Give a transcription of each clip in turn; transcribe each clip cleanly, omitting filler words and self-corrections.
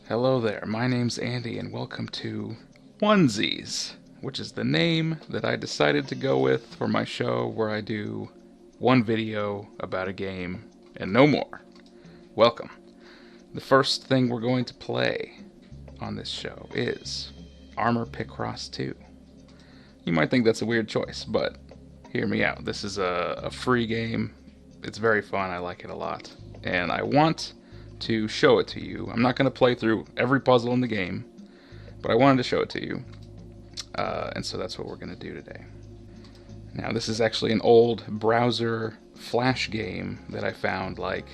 Hello there, my name's Andy and welcome to Onesies, which is the name that I decided to go with for my show where I do one video about a game and no more. Welcome. The first thing we're going to play on this show is Armor Picross 2. You might think that's a weird choice, but hear me out. This is a free game. It's very fun. I like it a lot. And I want to show it to you. I'm not going to play through every puzzle in the game, but I wanted to show it to you. And so that's what we're going to do today. Now, this is actually an old browser Flash game that I found like,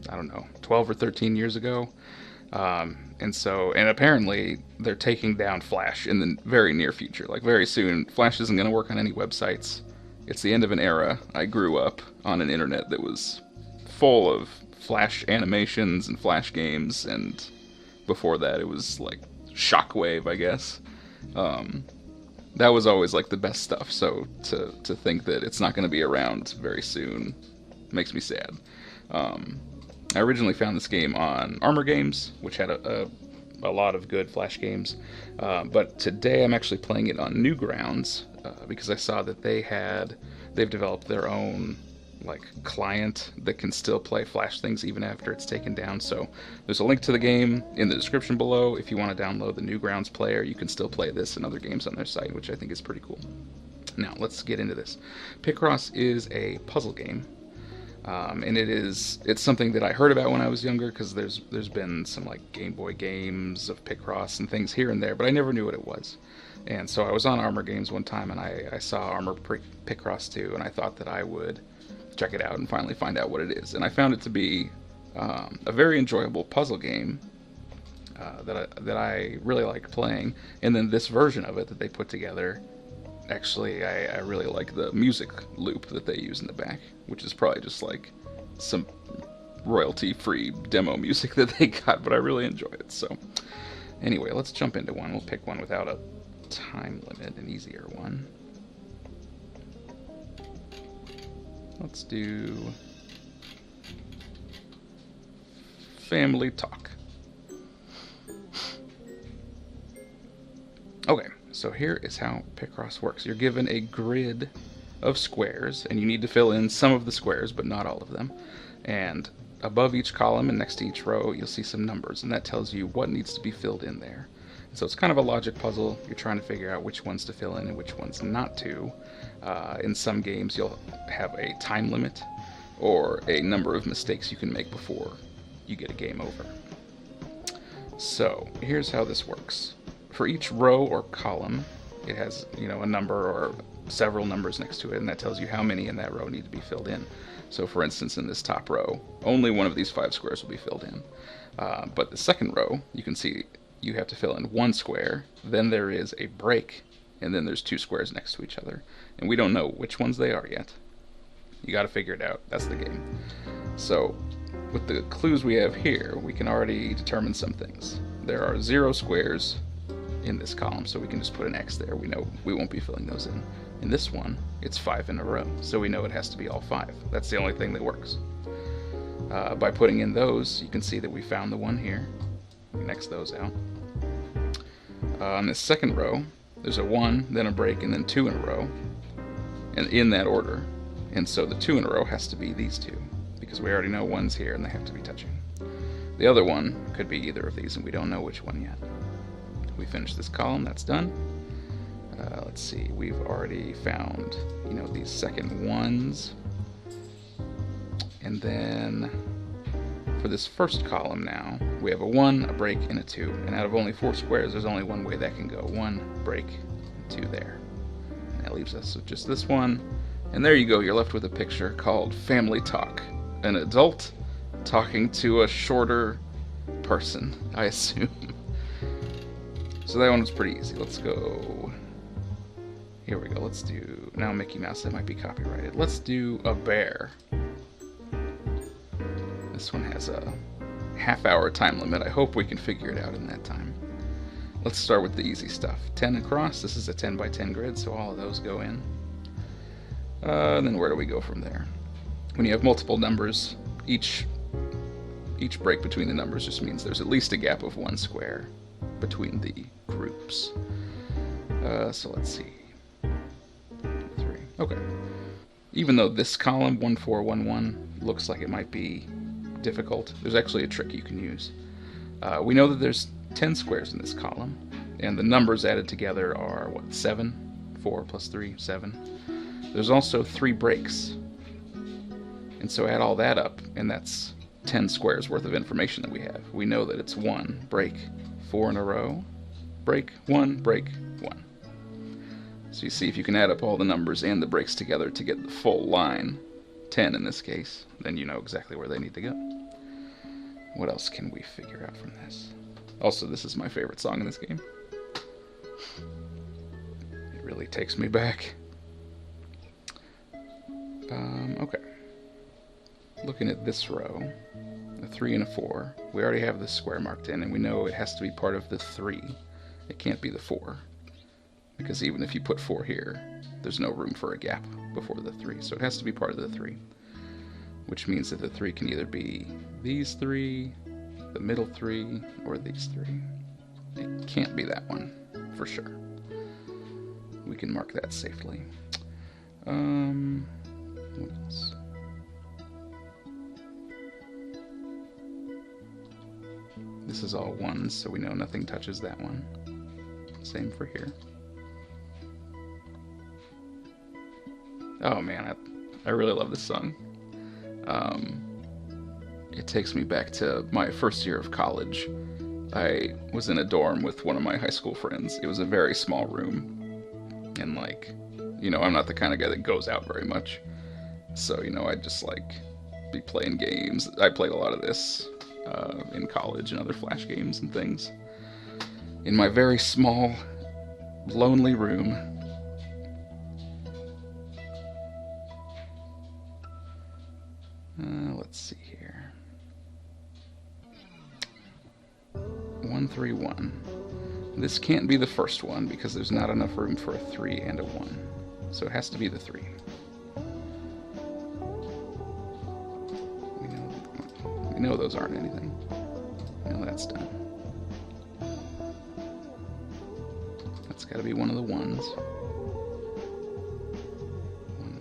I don't know, 12 or 13 years ago. And apparently they're taking down Flash in the very near future. Like very soon, Flash isn't going to work on any websites. It's the end of an era. I grew up on an internet that was full of Flash animations and Flash games, and before that it was like Shockwave, I guess. That was always like the best stuff, so to think that it's not going to be around very soon makes me sad. I originally found this game on Armor Games, which had a lot of good Flash games, but today I'm actually playing it on Newgrounds because I saw that they've developed their own like client that can still play Flash things even after it's taken down. So there's a link to the game in the description below. If you want to download the Newgrounds player, you can still play this and other games on their site, which I think is pretty cool. Now let's get into this. Picross is a puzzle game. And it's something that I heard about when I was younger because there's been some like Game Boy games of Picross and things here and there, but I never knew what it was. And so I was on Armor Games one time and I saw Armor Picross 2 and I thought that I would check it out and finally find out what it is. And I found it to be a very enjoyable puzzle game that I really like playing. And then this version of it that they put together, actually, I really like the music loop that they use in the back, which is probably just like some royalty-free demo music that they got, but I really enjoy it. So anyway, let's jump into one. We'll pick one without a time limit, an easier one. Let's do Family Talk. Okay, so here is how Picross works. You're given a grid of squares, and you need to fill in some of the squares, but not all of them. And above each column and next to each row, you'll see some numbers, and that tells you what needs to be filled in there. So it's kind of a logic puzzle. You're trying to figure out which ones to fill in and which ones not to. In some games, you'll have a time limit or a number of mistakes you can make before you get a game over. So here's how this works. For each row or column, it has a number or several numbers next to it, and that tells you how many in that row need to be filled in. So for instance, in this top row, only one of these 5 squares will be filled in. But the second row, you can see you have to fill in 1 square, then there is a break, and then there's 2 squares next to each other. And we don't know which ones they are yet. You gotta figure it out. That's the game. So with the clues we have here, we can already determine some things. There are 0 squares in this column, so we can just put an X there. We know we won't be filling those in. In this one, it's 5 in a row, so we know it has to be all 5. That's the only thing that works. By putting in those, you can see that we found the one here. We can X those out. On this second row, there's a 1, then a break, and then 2 in a row, and in that order. And so the 2 in a row has to be these 2, because we already know 1's here and they have to be touching. The other one could be either of these, and we don't know which one yet. We finished this column, that's done. Let's see, we've already found, these second 1's. And then for this first column now, we have a 1, a break, and a 2. And out of only 4 squares, there's only one way that can go. 1, break, 2 there. And that leaves us with just this one. And there you go, you're left with a picture called Family Talk. An adult talking to a shorter person, I assume. So that one was pretty easy. Let's go. Here we go. Let's do, now Mickey Mouse, that might be copyrighted. Let's do a bear. This one has a half-hour time limit. I hope we can figure it out in that time. Let's start with the easy stuff. 10 across. This is a 10 by 10 grid, so all of those go in. Then where do we go from there? When you have multiple numbers, each each break between the numbers just means there's at least a gap of 1 square between the groups. So let's see. 3. Okay. Even though this column, 1, 4, 1, 1, looks like it might be difficult, there's actually a trick you can use. We know that there's 10 squares in this column, and the numbers added together are, what, 7? 4 plus 3, 7. There's also 3 breaks. And so add all that up, and that's 10 squares worth of information that we have. We know that it's 1, break, 4 in a row, break, 1, break, 1. So you see, if you can add up all the numbers and the breaks together to get the full line, 10 in this case, then you know exactly where they need to go. What else can we figure out from this? Also, this is my favorite song in this game. It really takes me back. Okay. Looking at this row, a 3 and a 4, we already have this square marked in, and we know it has to be part of the 3. It can't be the 4, because even if you put 4 here, there's no room for a gap before the 3, so it has to be part of the 3, which means that the 3 can either be these 3, the middle 3, or these 3. It can't be that one, for sure. We can mark that safely. What else? This is all 1s, so we know nothing touches that one. Same for here. Oh man, I really love this song. It takes me back to my first year of college. I was in a dorm with one of my high school friends. It was a very small room, and like, you know, I'm not the kind of guy that goes out very much. So, you know, I'd just like be playing games. I played a lot of this in college and other Flash games and things. In my very small, lonely room. Let's see here. 1, 3, 1. This can't be the first one because there's not enough room for a 3 and a 1. So it has to be the 3. We know those aren't anything. Now that's done. That's got to be one of the 1s. 1,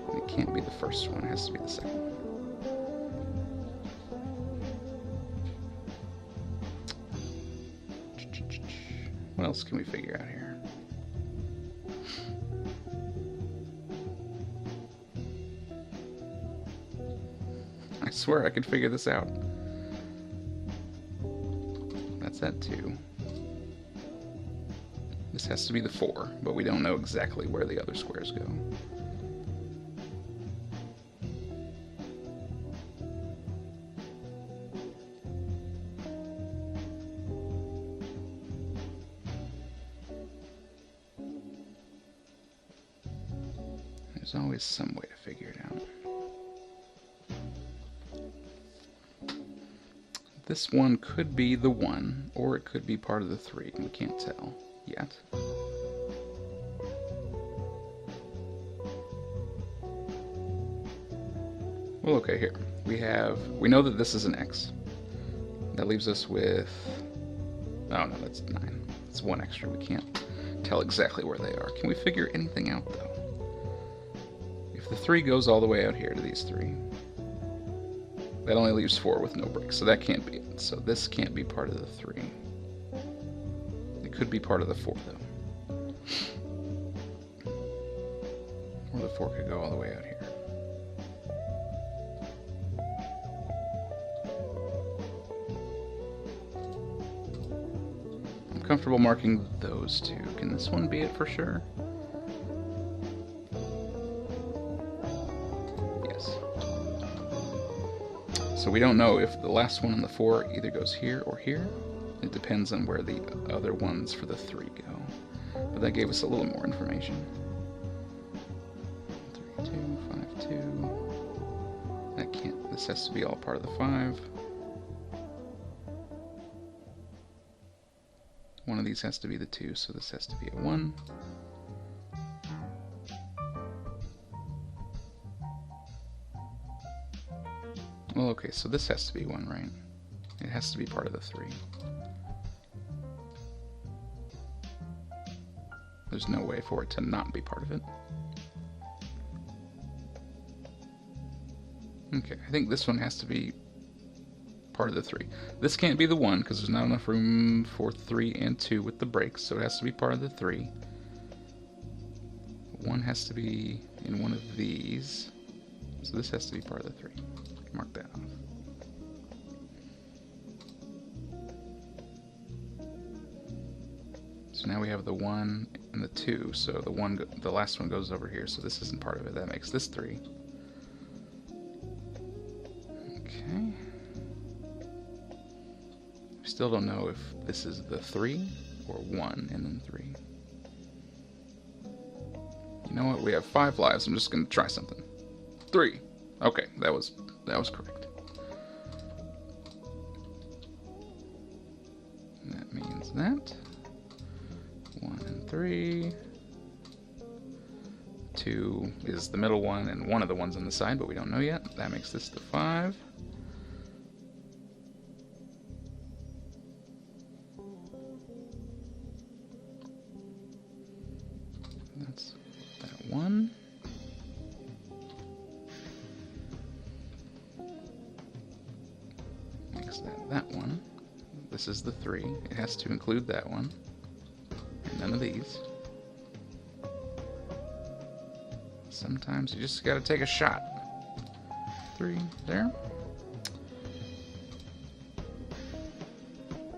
1. It can't be the first one. It has to be the second one. What else can we figure out here? I swear I could figure this out. That's that 2. This has to be the 4, but we don't know exactly where the other squares go. There's always some way to figure it out. This one could be the 1, or it could be part of the 3. We can't tell yet. Well, okay, here. We know that this is an X. That leaves us with... Oh, no, that's 9. It's 1 extra. We can't tell exactly where they are. Can we figure anything out, though? If the 3 goes all the way out here to these 3, that only leaves 4 with no breaks, so that can't be it. So this can't be part of the 3. It could be part of the 4, though. Or the 4 could go all the way out here. I'm comfortable marking those 2. Can this one be it for sure? So we don't know if the last one on the 4 either goes here or here. It depends on where the other ones for the 3 go. But that gave us a little more information. 3, 2, 5, 2. That can't, this has to be all part of the 5. One of these has to be the 2, so this has to be a 1. Well, okay, so this has to be 1, right? It has to be part of the 3. There's no way for it to not be part of it. Okay, I think this one has to be part of the 3. This can't be the 1 because there's not enough room for 3 and 2 with the brakes, so it has to be part of the 3. 1 has to be in one of these, so this has to be part of the 3. Mark that off. So now we have the 1 and the 2, so the last one goes over here, so this isn't part of it. That makes this 3. Okay. We still don't know if this is the 3 or 1 and then 3. You know what? We have 5 lives. I'm just going to try something. 3. Okay, that was correct. And that means that 1 and 3. 2 is the middle one, and one of the ones on the side, but we don't know yet. That makes this the 5. That's that 1. Makes that 1. This is the 3. It has to include that one. And none of these. Sometimes you just gotta take a shot. 3 there.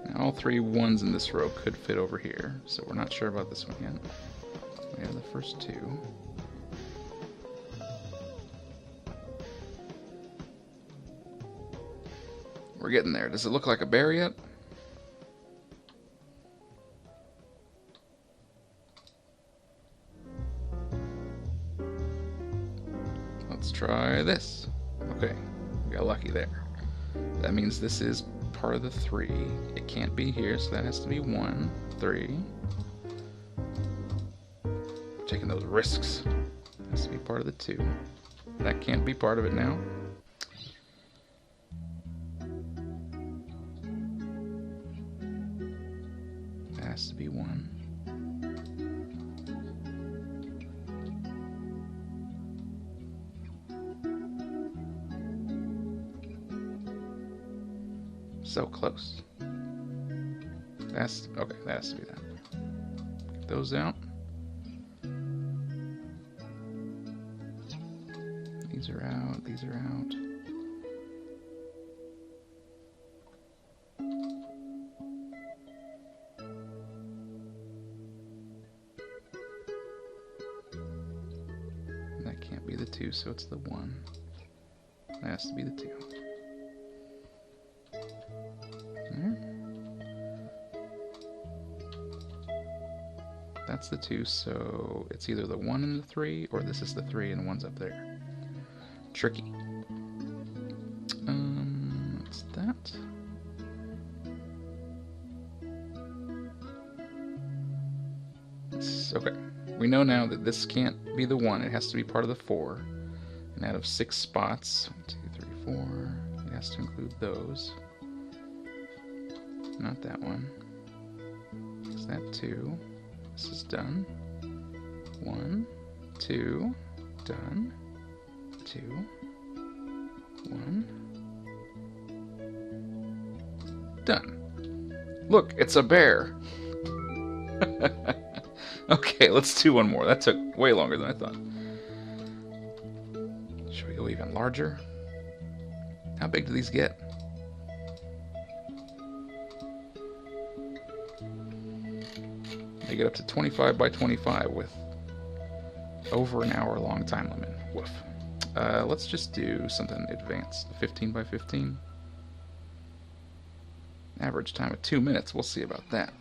Now all 3 ones in this row could fit over here, so we're not sure about this one yet. We have the first 2. We're getting there. Does it look like a bear yet? Let's try this. Okay, we got lucky there. That means this is part of the 3. It can't be here, so that has to be 1, 3. Taking those risks. It has to be part of the 2. That can't be part of it now. That has to be 1. So close. That's okay, that has to be that. Get those out. These are out, these are out. That can't be the 2, so it's the 1. That has to be the 2. There. That's the 2, so it's either the 1 and the 3, or this is the 3 and the 1's up there. Tricky. What's that? Okay. We know now that this can't be the 1, it has to be part of the 4. And out of 6 spots, 1, 2, 3, 4, it has to include those. Not that one. Is that 2? This is done. 1, 2, done. 2, 1, done. Look, it's a bear. Okay, let's do one more. That took way longer than I thought. Should we go even larger? How big do these get? They get up to 25 by 25 with over an hour long time limit. Woof. Let's just do something advanced. 15 by 15. Average time of 2 minutes. We'll see about that.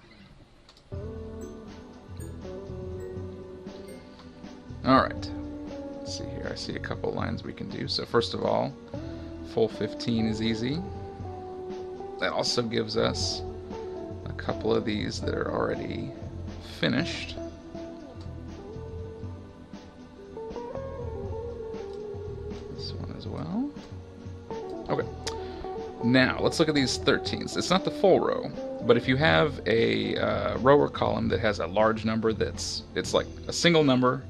Alright. Let's see here. I see a couple lines we can do. So first of all, full 15 is easy. That also gives us a couple of these that are already finished. This one as well. Okay. Now, let's look at these 13s. It's not the full row, but if you have a row or column that has a large number it's like a single number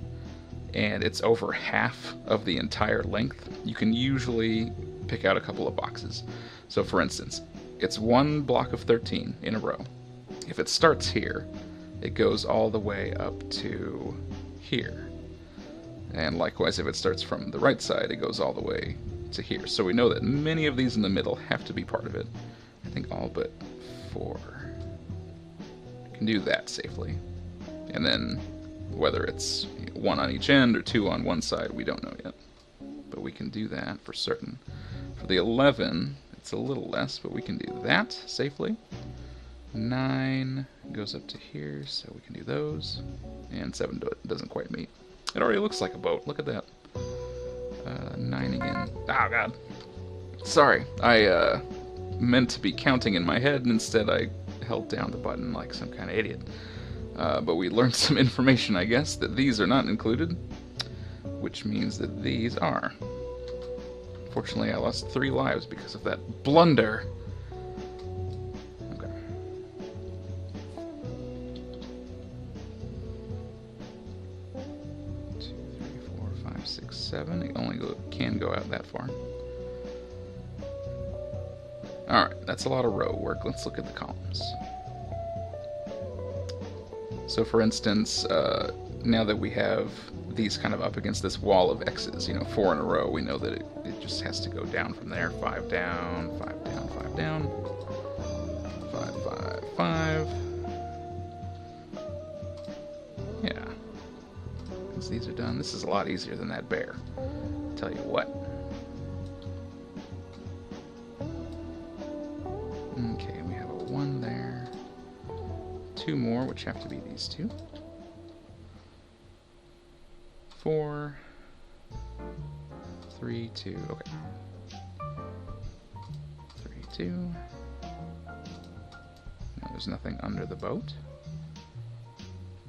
and it's over half of the entire length, you can usually pick out a couple of boxes. So for instance, it's one block of 13 in a row. If it starts here, it goes all the way up to here. And likewise, if it starts from the right side, it goes all the way to here. So we know that many of these in the middle have to be part of it. I think all but 4 can do that safely. And then whether it's 1 on each end or 2 on one side, we don't know yet. But we can do that for certain. For the 11, it's a little less, but we can do that safely. 9 goes up to here, so we can do those. And 7 doesn't quite meet. It already looks like a boat. Look at that. 9 again. Oh, God. Sorry. I meant to be counting in my head, and instead I held down the button like some kind of idiot. But we learned some information, I guess, that these are not included, which means that these are. Fortunately, I lost 3 lives because of that blunder. Okay. 2, 3, 4, 5, 6, 7. It only can go out that far. Alright, that's a lot of row work. Let's look at the columns. So for instance, now that we have these kind of up against this wall of X's, 4 in a row, we know that it just has to go down from there. 5 down, 5 down, 5 down. 5, 5, 5. Yeah. Once these are done, this is a lot easier than that bear. I'll tell you what. Okay, we have a 1 there. 2 more, which have to be these 2. 4, 3, 2, okay. 3, 2. No, there's nothing under the boat.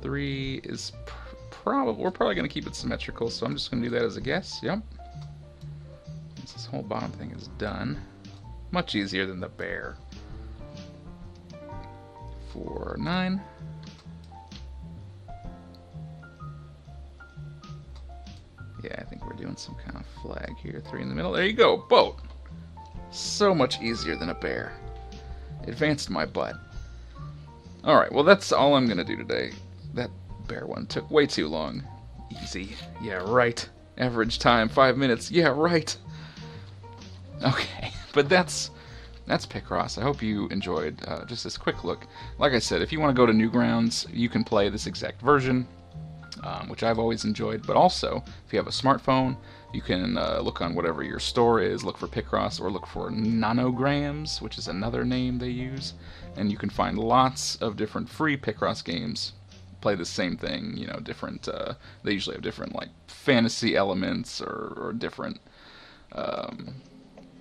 3 is we're probably going to keep it symmetrical, so I'm just going to do that as a guess. Yep. Once this whole bottom thing is done. Much easier than the bear. 4, 9. Yeah, I think we're doing some kind of flag here. 3 in the middle. There you go. Boat. So much easier than a bear. Advanced my butt. Alright, well that's all I'm going to do today. That bear one took way too long. Easy. Yeah, right. Average time, 5 minutes. Yeah, right. Okay, but that's Picross. I hope you enjoyed just this quick look. Like I said, if you want to go to Newgrounds, you can play this exact version. Which I've always enjoyed, but also, if you have a smartphone, you can look on whatever your store is, look for Picross, or look for Nanograms, which is another name they use, and you can find lots of different free Picross games, play the same thing, different, they usually have different, like, fantasy elements, or different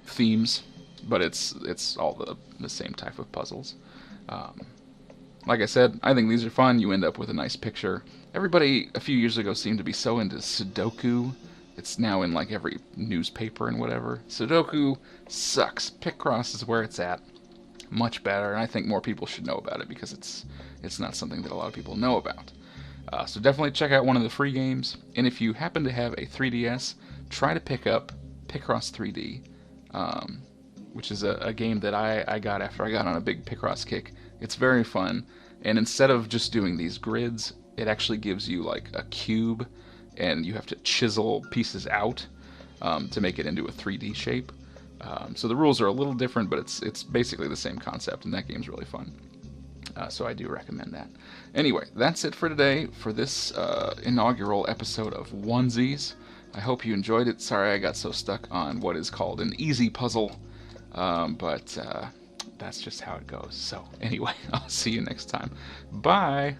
themes, but it's all the same type of puzzles. Like I said, I think these are fun. You end up with a nice picture. Everybody a few years ago seemed to be so into Sudoku. It's now in like every newspaper and whatever. Sudoku sucks. Picross is where it's at. Much better, and I think more people should know about it because it's not something that a lot of people know about. So definitely check out one of the free games. And if you happen to have a 3DS, try to pick up Picross 3D, which is a game that I got after I got on a big Picross kick. It's very fun, and instead of just doing these grids, it actually gives you like a cube, and you have to chisel pieces out to make it into a 3D shape. So the rules are a little different, but it's basically the same concept, and that game's really fun. So I do recommend that. Anyway, that's it for today, for this inaugural episode of Onesies. I hope you enjoyed it. Sorry I got so stuck on what is called an easy puzzle, but that's just how it goes. So anyway, I'll see you next time. Bye!